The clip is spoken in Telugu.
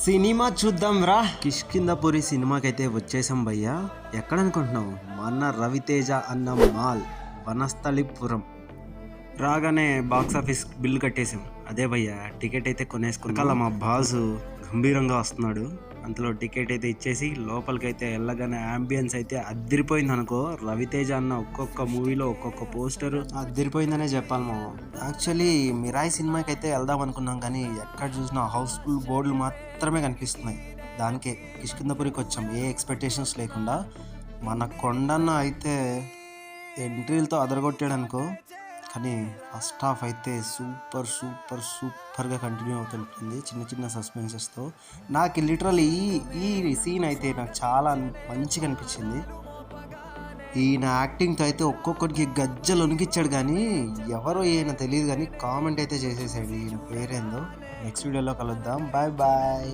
సినిమా చూద్దాం రా. కిష్కిందపురి సినిమాకైతే వచ్చేసాం భయ్యా. ఎక్కడ అనుకుంటున్నావు? మన రవితేజ అన్న మాల్, వనస్థలిపురం. రాగానే బాక్స్ ఆఫీస్ బిల్లు కట్టేసాం. అదే భయ్యా, టికెట్ అయితే కొనేసుకున్నాం. మా బాసు గంభీరంగా వస్తున్నాడు. అంతలో టికెట్ అయితే ఇచ్చేసి లోపలికైతే వెళ్ళగానే అంబియన్స్ అయితే అద్దరిపోయింది అనుకో. రవితేజ అన్న ఒక్కొక్క మూవీలో ఒక్కొక్క పోస్టర్ అద్దరిపోయిందనే చెప్పాలి. మా యాక్చువల్లీ మిరాయి సినిమాకి అయితే వెళ్దాం అనుకున్నాం, కానీ ఎక్కడ చూసినా హౌస్ఫుల్ బోర్డులు మాత్రమే కనిపిస్తున్నాయి. దానికే కిష్కిందపురికి వచ్చాం, ఏ ఎక్స్పెక్టేషన్స్ లేకుండా. మన కొండన్న అయితే ఎంట్రీలతో అదరగొట్టాడు అనుకో. కానీ ఫస్ట్ హాఫ్ అయితే సూపర్ సూపర్ సూపర్గా కంటిన్యూ అవుతుంటుంది, చిన్న చిన్న సస్పెన్సెస్తో. నాకు లిటరల్లీ ఈ సీన్ అయితే నాకు చాలా మంచిగా అనిపించింది. ఈయన యాక్టింగ్తో అయితే ఒక్కొక్కరికి గజ్జలు వణికిచ్చాడు, కానీ ఎవరో ఈయన తెలియదు, కానీ కామెంట్ అయితే చేసేసాడు. ఈయన పేరేందో. నెక్స్ట్ వీడియోలో కలుద్దాం. Bye bye.